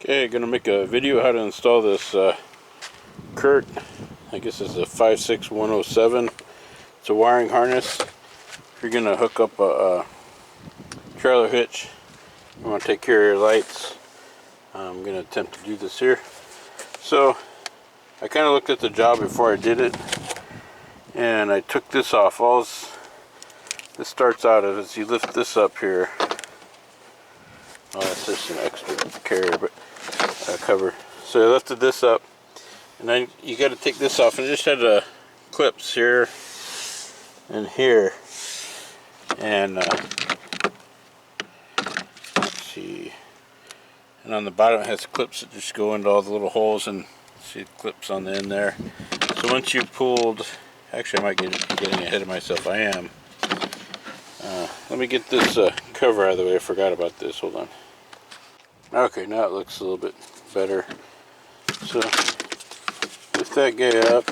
Okay, gonna make a video how to install this Kurt. I guess it's a 56107. It's a wiring harness. If you're gonna hook up a trailer hitch, you want to take care of your lights. I'm gonna attempt to do this here. So I kind of looked at the job before I did it, and I took this off. This starts out as you lift this up here. Oh, that's just an extra carrier, but cover. So I lifted this up, and then you got to take this off. And I just had clips here and here, and let's see. And on the bottom it has clips that just go into all the little holes, and see clips on the end there. So once you pulled, actually I might be getting ahead of myself. I am. Let me get this cover out of the way. I forgot about this. Hold on. Okay, now it looks a little bit better. So lift that guy up,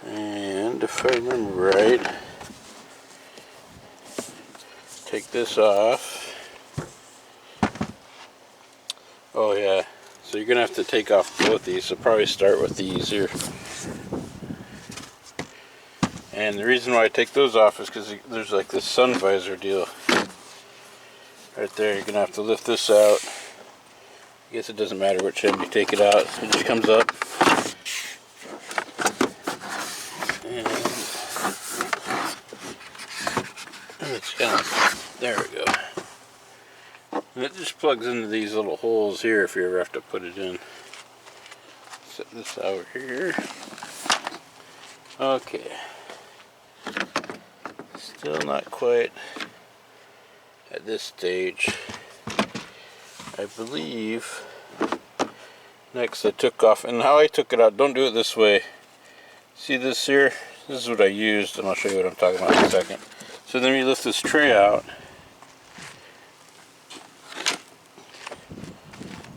and if I remember right, take this off. Oh yeah, so you're gonna have to take off both these, so probably start with these here. And the reason why I take those off is because there's like this sun visor deal right there. You're gonna have to lift this out. I guess it doesn't matter which end you take it out, it just comes up. And it's kind of, there we go. And it just plugs into these little holes here if you ever have to put it in. Set this out here. Okay. Still not quite at this stage. I believe next I took off, and how I took it out, don't do it this way. See this here? This is what I used, and I'll show you what I'm talking about in a second. So then you lift this tray out,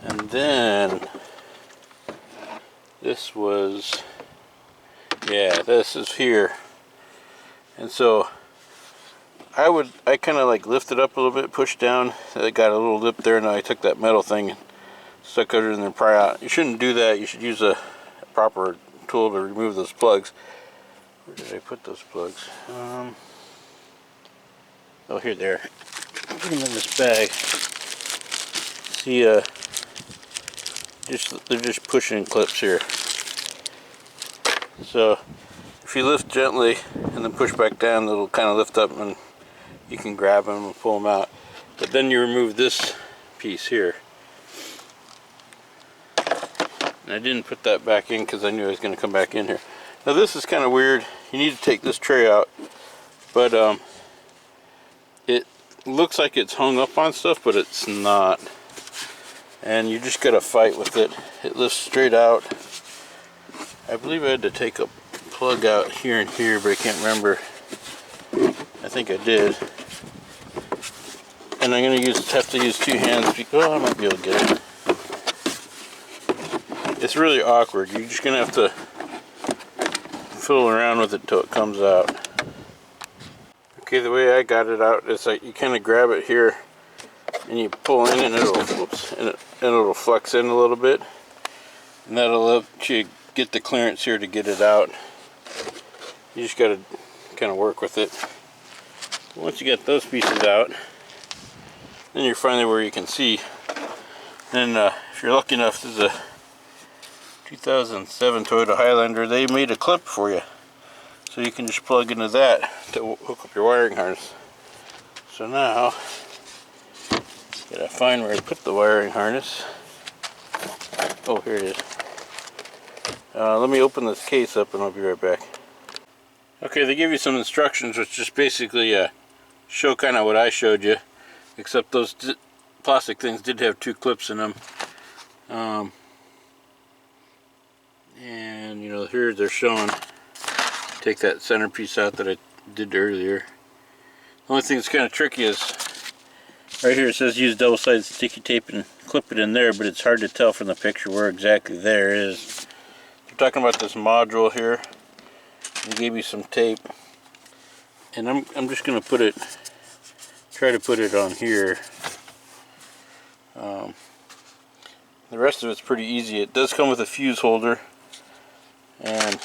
and then this was, yeah, this is here. And so I kind of like lifted up a little bit, pushed down. I got a little lip there, and I took that metal thing and stuck it in there and pry out. You shouldn't do that. You should use a proper tool to remove those plugs. Where did I put those plugs? Oh, here they are. Put them in this bag. See, they're just pushing clips here. So if you lift gently and then push back down, it'll kind of lift up, and you can grab them and pull them out. But then you remove this piece here. And I didn't put that back in because I knew I was going to come back in here. Now this is kind of weird. You need to take this tray out, but it looks like it's hung up on stuff, but it's not. And you just got to fight with it. It lifts straight out. I believe I had to take a plug out here and here, but I can't remember. I think I did. And I'm going to have to use two hands because, oh, I might be able to get it. It's really awkward. You're just going to have to fiddle around with it until it comes out. Okay, the way I got it out is like you kind of grab it here and you pull in, and it'll flex in a little bit, and that'll let you get the clearance here to get it out. You just got to kind of work with it. Once you get those pieces out, then you're finally where you can see. And if you're lucky enough, this is a 2007 Toyota Highlander. They made a clip for you, so you can just plug into that to hook up your wiring harness. So now, gotta find where I put the wiring harness. Oh, here it is. Let me open this case up and I'll be right back. Okay, they give you some instructions, which just basically show kind of what I showed you, except those plastic things did have two clips in them. And you know, here they're showing, take that centerpiece out that I did earlier. The only thing that's kind of tricky is right here it says use double-sided sticky tape and clip it in there, but it's hard to tell from the picture where exactly there is. We're talking about this module here. They gave you some tape, and I'm just going to try to put it on here. The rest of it's pretty easy. It does come with a fuse holder, and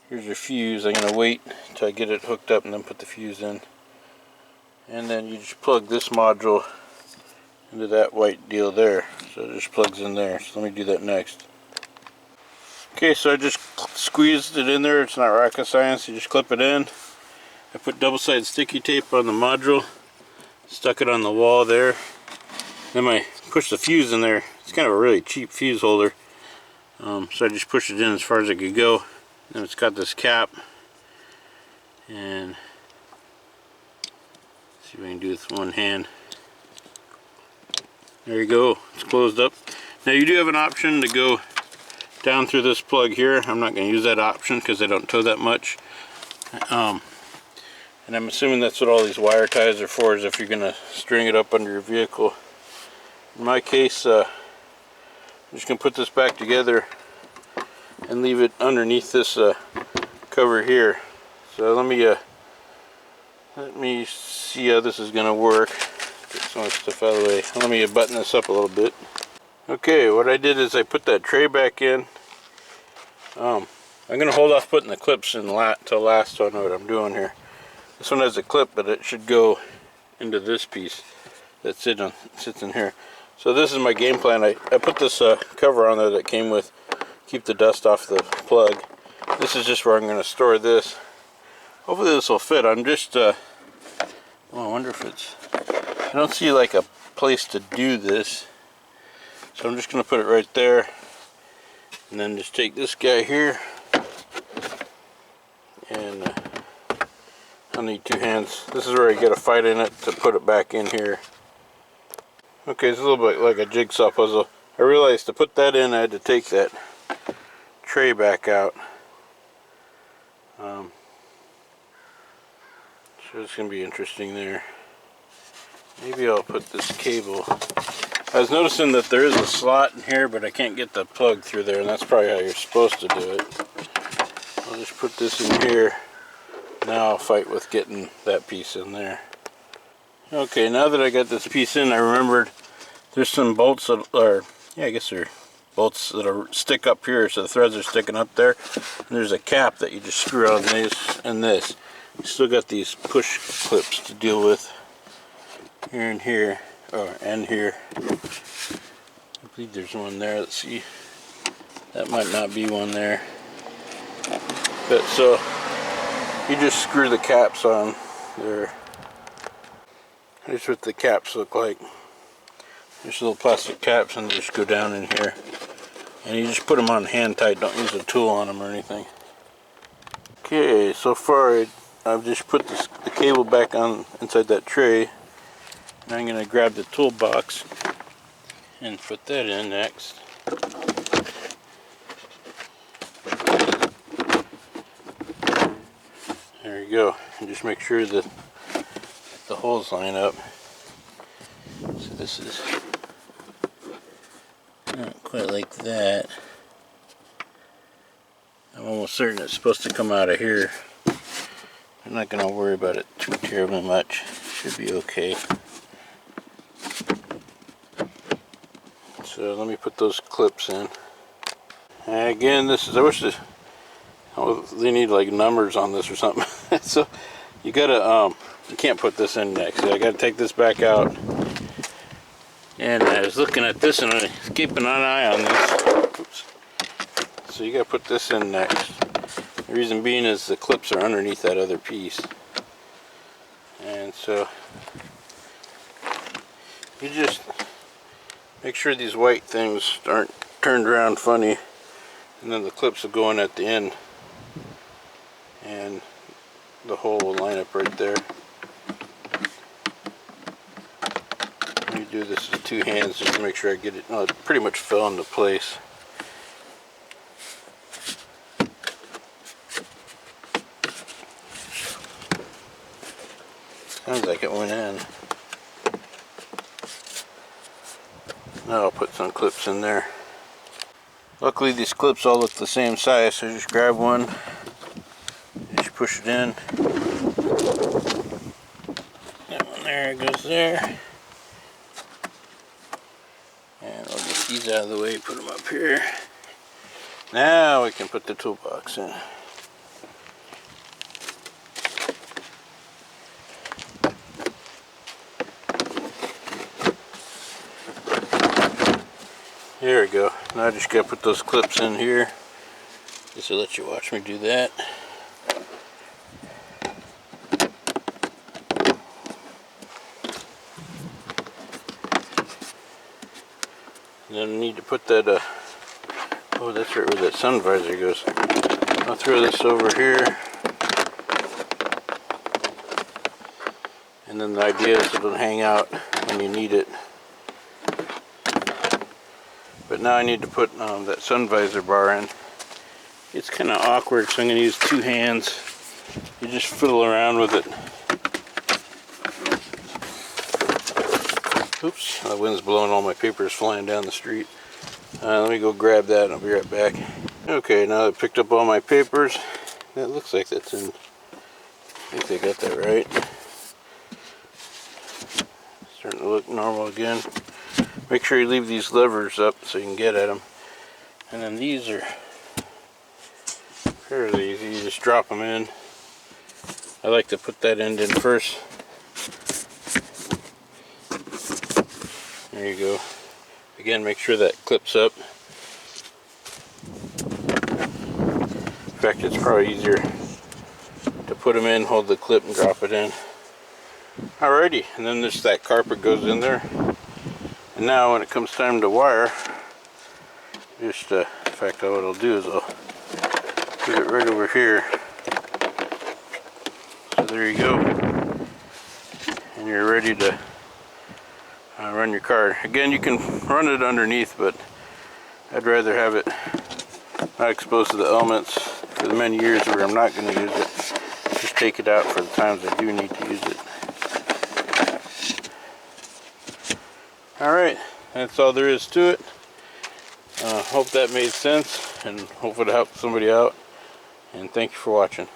here's your fuse. I'm going to wait until I get it hooked up and then put the fuse in. And then you just plug this module into that white deal there. So it just plugs in there. So let me do that next. Okay, so I just squeezed it in there. It's not rocket science. You just clip it in. I put double-sided sticky tape on the module, stuck it on the wall there. Then I pushed the fuse in there. It's kind of a really cheap fuse holder. So I just pushed it in as far as it could go. And it's got this cap. And see if I can do this with one hand. There you go. It's closed up. Now you do have an option to go down through this plug here. I'm not going to use that option because they don't tow that much. And I'm assuming that's what all these wire ties are for, is if you're going to string it up under your vehicle. In my case, I'm just going to put this back together and leave it underneath this cover here. So let me see how this is going to work. Get some of the stuff out of the way. Let me button this up a little bit. Okay, what I did is I put that tray back in. I'm going to hold off putting the clips in till last, so I know what I'm doing here. This one has a clip, but it should go into this piece that sits in here. So this is my game plan. I put this cover on there that came with, keep the dust off the plug. This is just where I'm going to store this. Hopefully this will fit. I'm just, I wonder if it's, I don't see like a place to do this. So I'm just going to put it right there. And then just take this guy here. And I'll need two hands. This is where I get a fight in it to put it back in here. Okay, it's a little bit like a jigsaw puzzle. I realized to put that in I had to take that tray back out. So it's going to be interesting there. Maybe I'll put this cable. I was noticing that there is a slot in here, but I can't get the plug through there, and that's probably how you're supposed to do it. I'll just put this in here. Now I'll fight with getting that piece in there. Okay, now that I got this piece in, I remembered there's some bolts that are, yeah, I guess they're bolts that are stick up here, so the threads are sticking up there. And there's a cap that you just screw on this and this. You still got these push clips to deal with here and here, and here. I believe there's one there. Let's see. That might not be one there. But so you just screw the caps on there. Here's what the caps look like. There's little plastic caps, and they just go down in here. And you just put them on hand tight. Don't use a tool on them or anything. Okay, so far I've just put the cable back on inside that tray. Now I'm going to grab the toolbox and put that in next. There you go. And just make sure that the holes line up. So this is not quite like that. I'm almost certain it's supposed to come out of here. I'm not going to worry about it too terribly much. Should be okay. So let me put those clips in. And again, this is, I wish they need like numbers on this or something. So you gotta, you can't put this in next. So I gotta take this back out. And I was looking at this and I was keeping an eye on this. Oops. So you gotta put this in next. The reason being is the clips are underneath that other piece. And so you just make sure these white things aren't turned around funny, and then the clips will go in at the end, and the hole will line up right there. Let me do this with two hands just to make sure I get it. Oh, it pretty much fell into place. Sounds like it went in. Now I'll put some clips in there. Luckily these clips all look the same size, so just grab one, just push it in. That one there goes there. And I'll just these out of the way, put them up here. Now we can put the toolbox in. There we go. Now I just gotta put those clips in here. Just to let you watch me do that. And then I need to put that, oh, that's right where that sun visor goes. I'll throw this over here. And then the idea is it'll hang out when you need it. But now I need to put that sun visor bar in. It's kind of awkward, so I'm going to use two hands. You just fiddle around with it. Oops, the wind's blowing all my papers flying down the street. Let me go grab that and I'll be right back. Okay, now I picked up all my papers. That looks like that's in. I think they got that right. Starting to look normal again. Make sure you leave these levers up so you can get at them. And then these are fairly easy. You just drop them in. I like to put that end in first. There you go. Again, make sure that clips up. In fact, it's probably easier to put them in, hold the clip, and drop it in. Alrighty, and then just that carpet goes in there. And now when it comes time to wire, just in fact, what I'll do is I'll put it right over here. So there you go. And you're ready to run your car. Again, you can run it underneath, but I'd rather have it not exposed to the elements for the many years where I'm not going to use it. Just take it out for the times I do need to use it. Alright, that's all there is to it. Hope that made sense, and hope it helped somebody out. And thank you for watching.